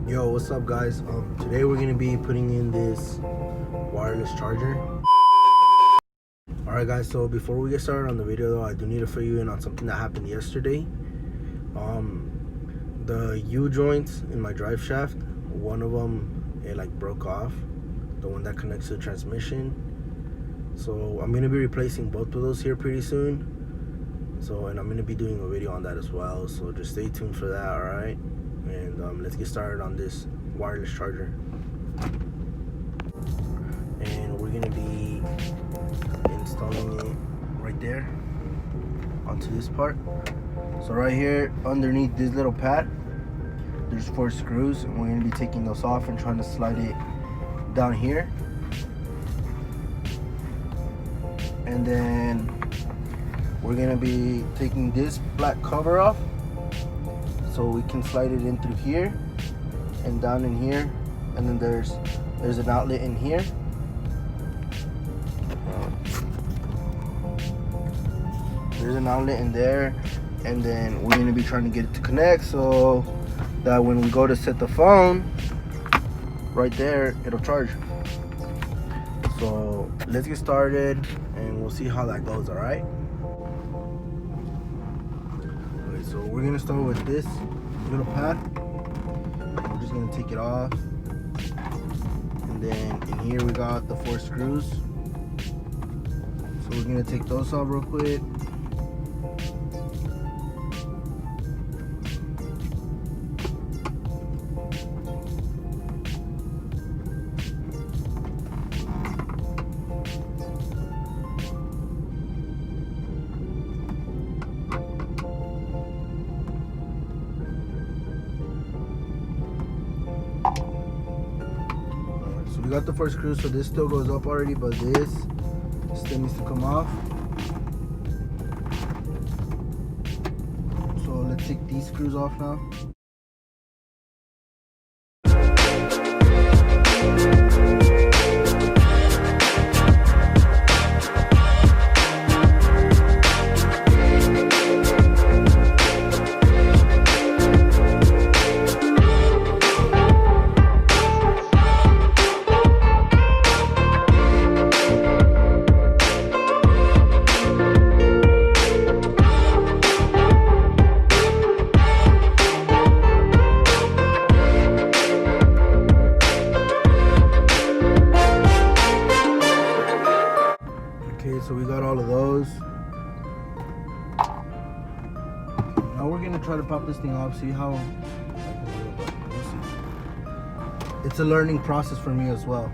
Yo, what's up guys? Today we're gonna be putting in this wireless charger. Alright guys, so before we get started on the video though, I do need to fill you in on something that happened yesterday. The U-joints in my drive shaft, one of them, it like broke off, the one that connects to the transmission. So I'm gonna be replacing both of those here pretty soon. And I'm gonna be doing a video on that as well, so just stay tuned for that. Alright, and let's get started on this wireless charger. And we're gonna be installing it right there onto this part. So right here underneath this little pad, there's 4 screws, and we're gonna be taking those off and trying to slide it down here. And then we're gonna be taking this black cover off so we can slide it in through here and down in here. And then there's an outlet in here. There's an outlet in there, and then we're gonna be trying to get it to connect so that when we go to set the phone right there, it'll charge. So let's get started and we'll see how that goes. All right. Okay, so we're gonna start with this little pad. We're just gonna take it off, and then in here we got the 4 screws. So we're gonna take those off real quick. So we got the 4 screws, so this still goes up already, but this still needs to come off. So let's take these screws off now. So we got all of those. Now we're gonna try to pop this thing off, see how we'll see. It's a learning process for me as well.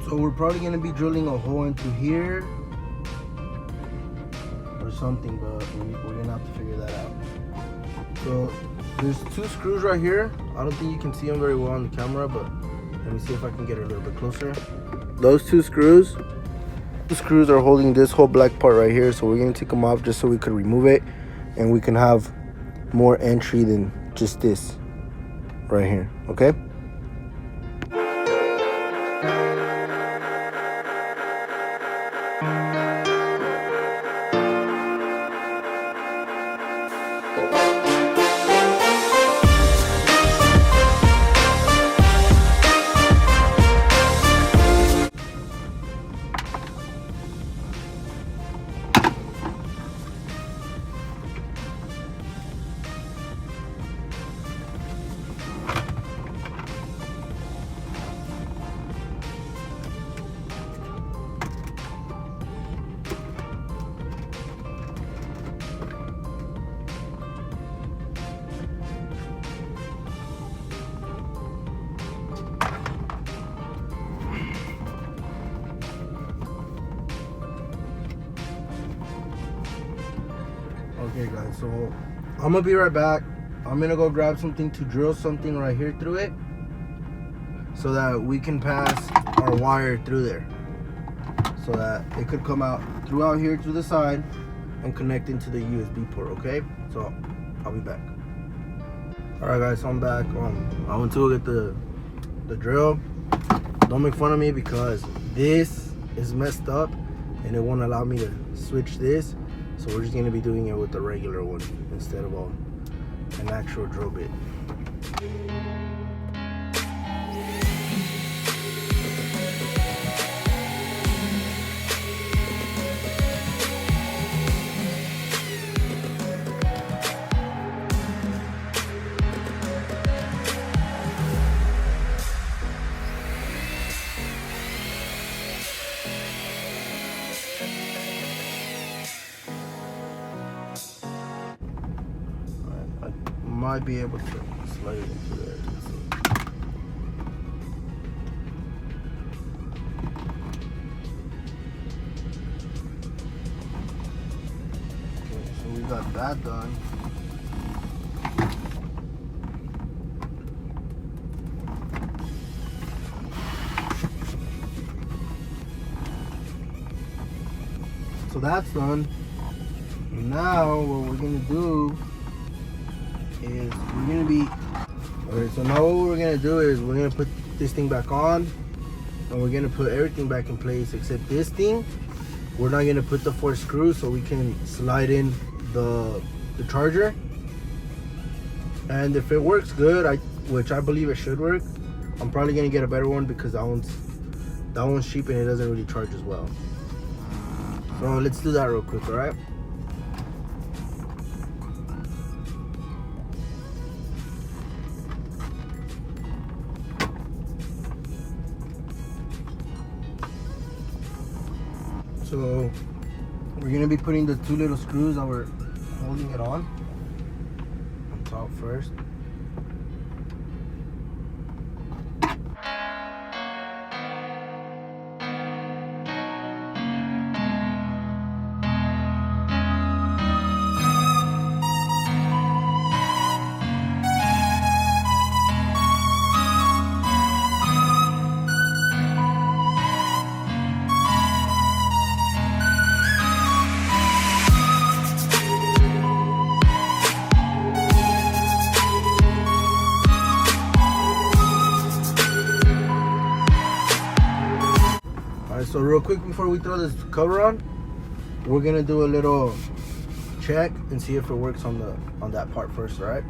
So we're probably gonna be drilling a hole into here or something, but we're gonna have to figure that out. So there's 2 screws right here. I don't think you can see them very well on the camera, but let me see if I can get it a little bit closer. Those 2 screws, are holding this whole black part right here. So we're gonna take them off just so we could remove it, and we can have more entry than just this right here. Okay. Okay guys, so I'm gonna be right back. I'm gonna go grab something to drill something right here through it so that we can pass our wire through there, so that it could come out throughout here to the side and connect into the USB port. Okay, so I'll be back. All right guys, so I'm back. I went to go get the drill. Don't make fun of me because this is messed up and it won't allow me to switch this, so we're just gonna be doing it with the regular one instead of an actual drill bit. Might be able to slide it into there. Okay, so we got that done. So that's done. Now what we're gonna do is we're gonna be okay. So now what we're gonna do is we're gonna put this thing back on, and we're gonna put everything back in place except this thing. We're not gonna put the 4 screws, so we can slide in the charger. And if it works good, which I believe it should work, I'm probably gonna get a better one because that one's cheap and it doesn't really charge as well. So let's do that real quick, all right? So we're gonna be putting the 2 little screws that we're holding it on top first. So real quick before we throw this cover on, we're gonna do a little check and see if it works on that part first, all right?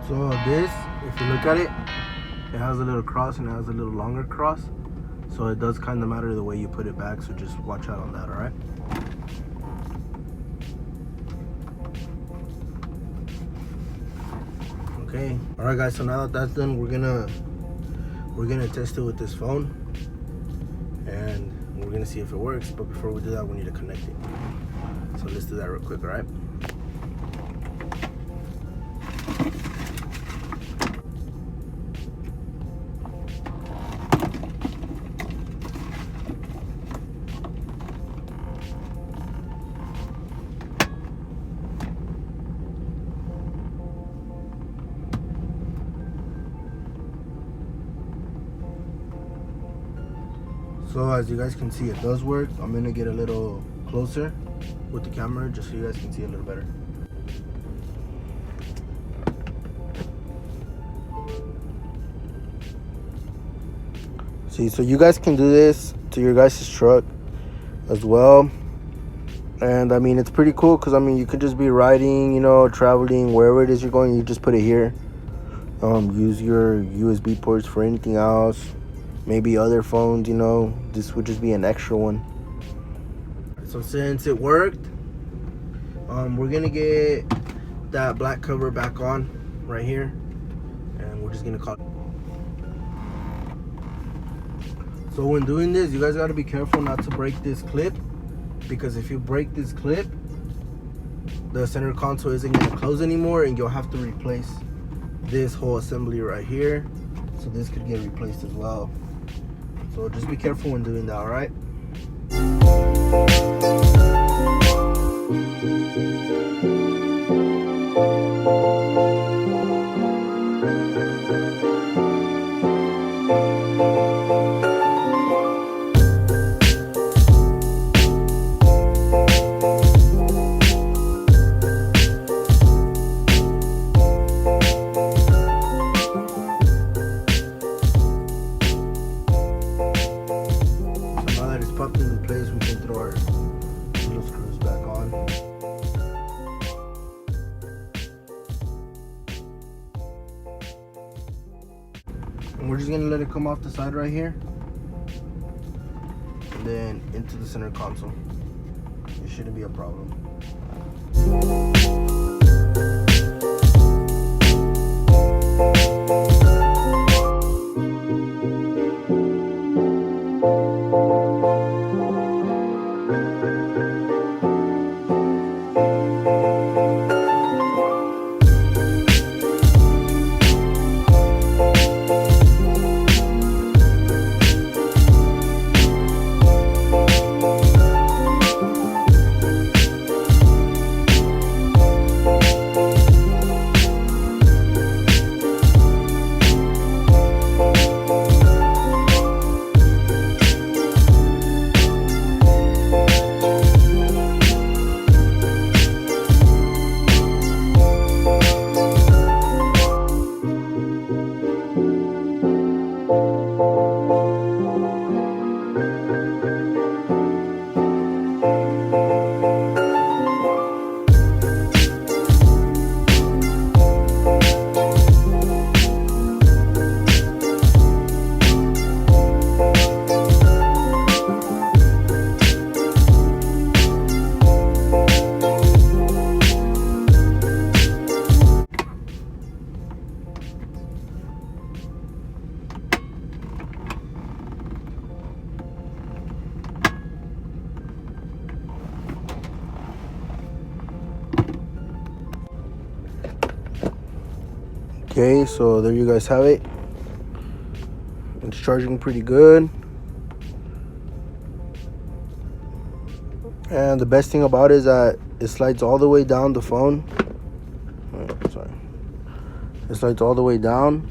So this, if you look at it, it has a little cross and it has a little longer cross. So it does kind of matter the way you put it back. So just watch out on that, all right? Okay, all right guys, so now that that's done, we're gonna test it with this phone and we're gonna see if it works. But before we do that, we need to connect it. So let's do that real quick, all right? So as you guys can see, it does work. I'm gonna get a little closer with the camera just so you guys can see a little better. See, so you guys can do this to your guys' truck as well. And I mean, it's pretty cool because I mean, you could just be riding, you know, traveling, wherever it is you're going, you just put it here. Use your USB ports for anything else. Maybe other phones, you know, this would just be an extra one. So since it worked, we're gonna get that black cover back on right here, and we're just gonna call it. So when doing this, you guys got to be careful not to break this clip, because if you break this clip, the center console isn't going to close anymore, and you'll have to replace this whole assembly right here. So this could get replaced as well. So just be careful when doing that, all right? Popped into place, we can throw our little screws back on. And we're just gonna let it come off the side right here, and then into the center console. It shouldn't be a problem. Okay, so there you guys have it. It's charging pretty good. And the best thing about it is that it slides all the way down the phone. Sorry. It slides all the way down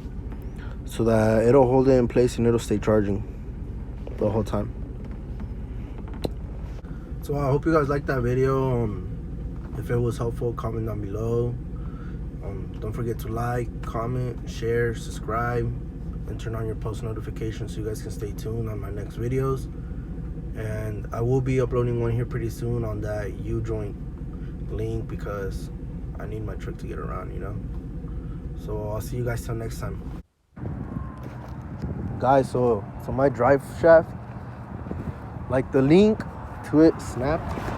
so that it'll hold it in place and it'll stay charging the whole time. So I hope you guys liked that video. If it was helpful, comment down below. Don't forget to like, comment, share, subscribe, and turn on your post notifications so you guys can stay tuned on my next videos. And I will be uploading one here pretty soon on that U-joint link because I need my truck to get around, you know. So I'll see you guys till next time. Guys, so my drive shaft, like the link to it snapped.